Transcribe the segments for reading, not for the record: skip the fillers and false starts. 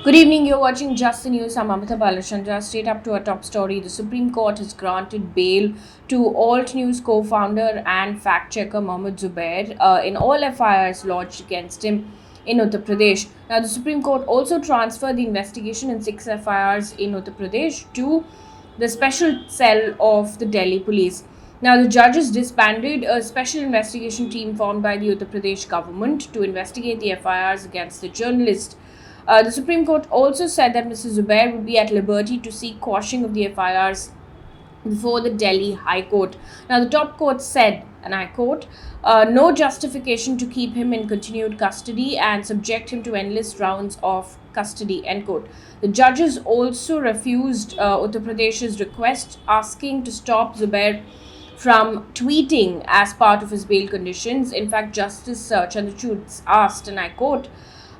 Good evening, you're watching Just the News. I'm Amita Balachandra. Straight up to our top story. The Supreme Court has granted bail to Alt News co founder and fact checker Mohammed Zubair in all FIRs lodged against him in Uttar Pradesh. Now, the Supreme Court also transferred the investigation in 6 FIRs in Uttar Pradesh to the special cell of the Delhi police. Now, the judges disbanded a special investigation team formed by the Uttar Pradesh government to investigate the FIRs against the journalist. The Supreme Court also said that Mr. Zubair would be at liberty to seek quashing of the FIRs before the Delhi High Court. Now, the top court said, and I quote, no justification to keep him in continued custody and subject him to endless rounds of custody, end quote. The judges also refused Uttar Pradesh's request asking to stop Zubair from tweeting as part of his bail conditions. In fact, Justice Chandrachud asked, and I quote,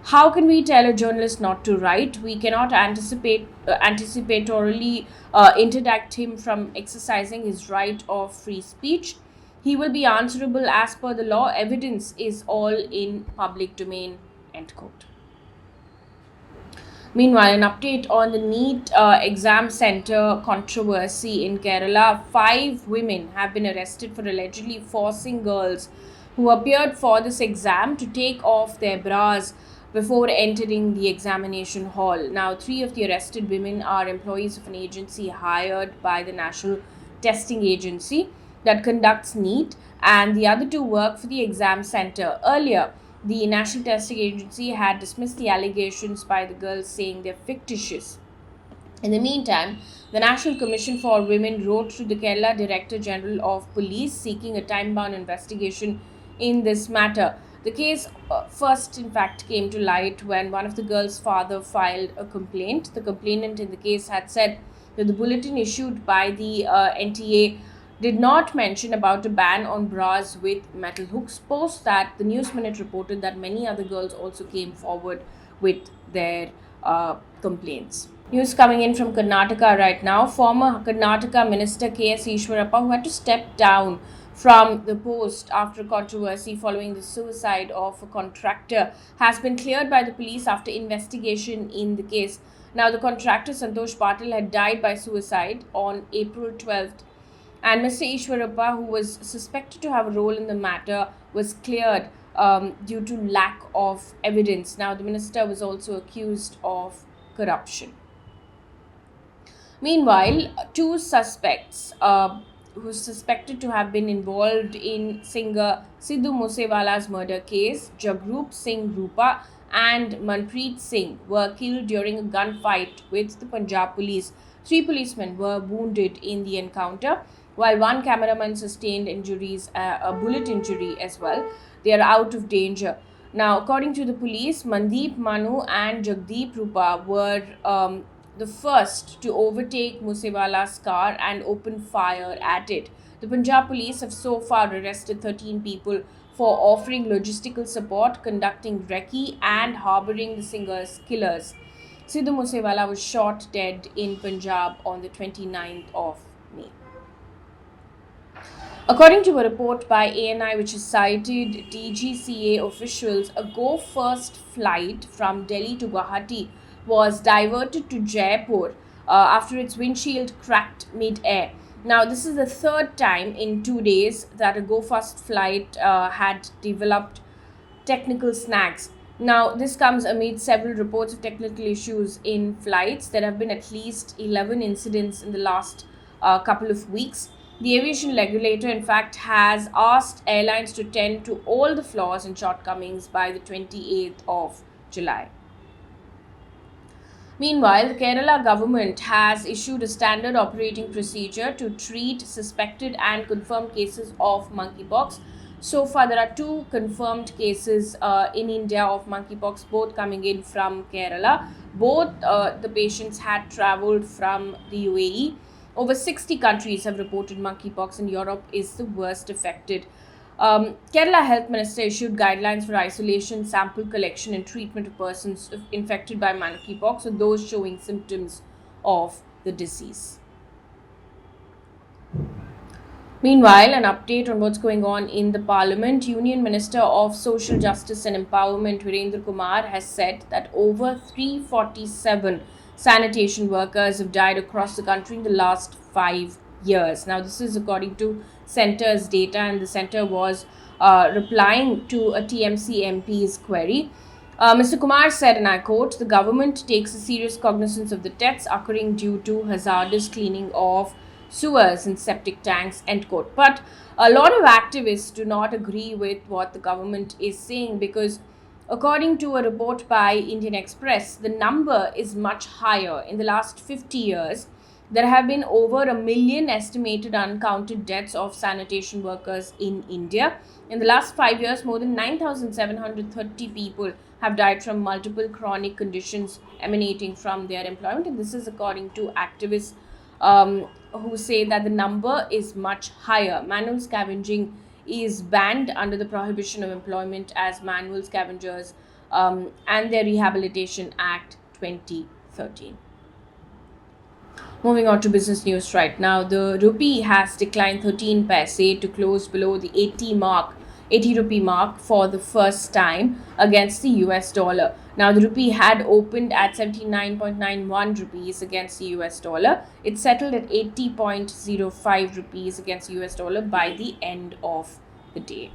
how can we tell a journalist not to write? We cannot anticipatorily interdict him from exercising his right of free speech. He will be answerable as per the law. Evidence is all in public domain, end quote. Meanwhile, an update on the NEET exam center controversy in Kerala. 5 women have been arrested for allegedly forcing girls who appeared for this exam to take off their bras before entering the examination hall. Now, 3 of the arrested women are employees of an agency hired by the National Testing Agency that conducts NEET, and the other 2 work for the exam center. Earlier, the National Testing Agency had dismissed the allegations by the girls, saying they're fictitious. In the meantime, the National Commission for Women wrote to the Kerala Director General of Police seeking a time-bound investigation in this matter. The case first, in fact, came to light when one of the girls' father filed a complaint. The complainant in the case had said that the bulletin issued by the NTA did not mention about a ban on bras with metal hooks. Post that, the News Minute reported that many other girls also came forward with their complaints. News coming in from Karnataka right now. Former Karnataka Minister KS Eshwarappa, who had to step down from the post after controversy following the suicide of a contractor, has been cleared by the police after investigation in the case. Now, the contractor Santosh Patil had died by suicide on April 12th, and Mr. Eshwarappa, who was suspected to have a role in the matter, was cleared due to lack of evidence. Now, the minister was also accused of corruption. Meanwhile, 2 suspects who is suspected to have been involved in singer Sidhu Moose Wala's murder case, Jagroop Singh Rupa and Manpreet Singh, were killed during a gunfight with the Punjab police. 3 policemen were wounded in the encounter, while 1 cameraman sustained injuries, a bullet injury as well. They are out of danger. Now, according to the police, Mandeep Manu and Jagdeep Rupa were the first to overtake Moosewala's car and open fire at it. The Punjab police have so far arrested 13 people for offering logistical support, conducting recce, and harboring the singer's killers. Sidhu Moose Wala was shot dead in Punjab on the 29th of May. According to a report by ANI, which has cited DGCA officials, a GoFirst flight from Delhi to Guwahati was diverted to Jaipur after its windshield cracked mid-air. Now, this is the 3rd time in 2 days that a GoFirst flight had developed technical snags. Now, this comes amid several reports of technical issues in flights. There have been at least 11 incidents in the last couple of weeks. The aviation regulator, in fact, has asked airlines to tend to all the flaws and shortcomings by the 28th of July. Meanwhile, the Kerala government has issued a standard operating procedure to treat suspected and confirmed cases of monkeypox. So far, there are 2 confirmed cases in India of monkeypox, both coming in from Kerala. Both the patients had travelled from the UAE. Over 60 countries have reported monkeypox, and Europe is the worst affected. Kerala Health Minister issued guidelines for isolation, sample collection and treatment of persons infected by monkeypox or those showing symptoms of the disease. Meanwhile, an update on what's going on in the Parliament. Union Minister of Social Justice and Empowerment Virendra Kumar has said that over 347 sanitation workers have died across the country in the last 5 years. Now, this is according to Centre's data, and the Centre was replying to a TMC MP's query. Mr. Kumar said, and I quote, "The government takes a serious cognizance of the deaths occurring due to hazardous cleaning of sewers and septic tanks," end quote. But a lot of activists do not agree with what the government is saying, because according to a report by Indian Express, the number is much higher. In the last 50 years, there have been over a million estimated uncounted deaths of sanitation workers in India. In the last 5 years, more than 9,730 people have died from multiple chronic conditions emanating from their employment. And this is according to activists who say that the number is much higher. Manual scavenging is banned under the Prohibition of Employment as Manual Scavengers and their Rehabilitation Act 2013. Moving on to business news right now, the rupee has declined 13 paise to close below the 80 rupee mark for the first time against the US dollar. Now, the rupee had opened at 79.91 rupees against the US dollar. It settled at 80.05 rupees against the US dollar by the end of the day.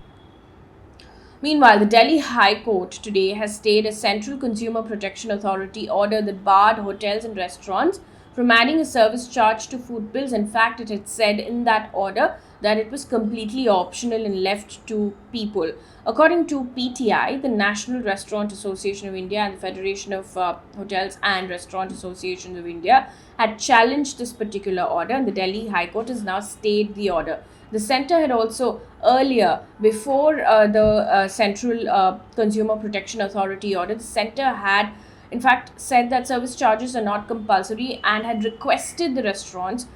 Meanwhile, the Delhi High Court today has stayed a Central Consumer Protection Authority order that barred hotels and restaurants from adding a service charge to food bills. In fact, it had said in that order that it was completely optional and left to people. According to PTI, the National Restaurant Association of India and the Federation of Hotels and Restaurant Associations of India had challenged this particular order, and the Delhi High Court has now stayed the order. The centre had also earlier, before the Central Consumer Protection Authority order, the centre had in fact said that service charges are not compulsory and had requested the restaurants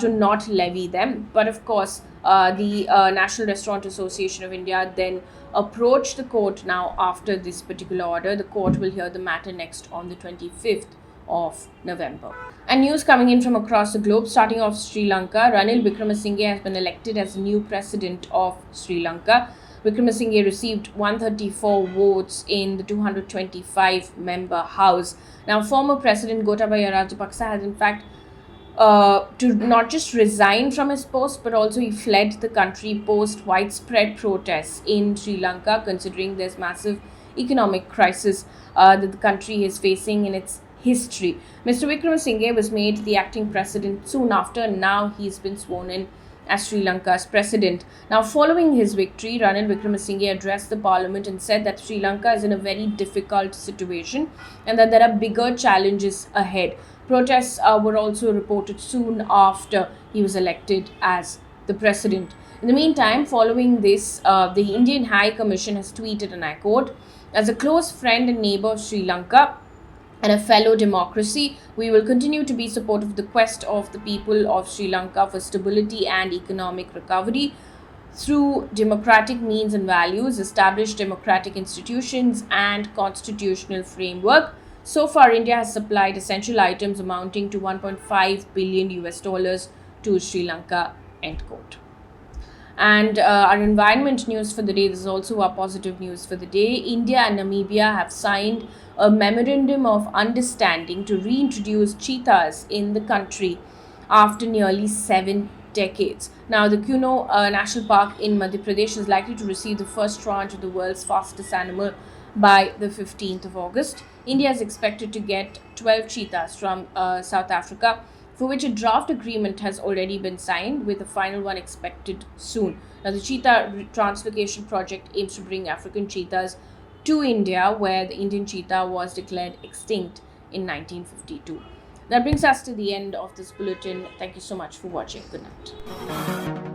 to not levy them. But of course, the National Restaurant Association of India then approached the court now after this particular order. The court will hear the matter next on the 25th of November. And news coming in from across the globe, starting off Sri Lanka. Ranil Wickremesinghe has been elected as the new president of Sri Lanka. Wickremesinghe received 134 votes in the 225-member House. Now, former President Gotabaya Rajapaksa has in fact to not just resign from his post, but also he fled the country post widespread protests in Sri Lanka, considering there's massive economic crisis that the country is facing in its history. Mr. Wickremesinghe was made the acting president soon after, and now he's been sworn in as Sri Lanka's president. Now, following his victory, Ranil Wickremesinghe addressed the parliament and said that Sri Lanka is in a very difficult situation and that there are bigger challenges ahead. Protests were also reported soon after he was elected as the president. In the meantime, following this, the Indian High Commission has tweeted, and I quote, "As a close friend and neighbor of Sri Lanka and a fellow democracy, we will continue to be supportive of the quest of the people of Sri Lanka for stability and economic recovery through democratic means and values, establish democratic institutions and constitutional framework. So far, India has supplied essential items amounting to 1.5 billion US dollars to Sri Lanka," end quote. And our environment news for the day, this is also our positive news for the day. India and Namibia have signed a memorandum of understanding to reintroduce cheetahs in the country after nearly 7 decades. Now, the Kuno National Park in Madhya Pradesh is likely to receive the first tranche of the world's fastest animal by the 15th of August. India is expected to get 12 cheetahs from South Africa, for which a draft agreement has already been signed, with a final one expected soon. Now, the cheetah translocation project aims to bring African cheetahs to India, where the Indian cheetah was declared extinct in 1952. That brings us to the end of this bulletin. Thank you so much for watching. Good night.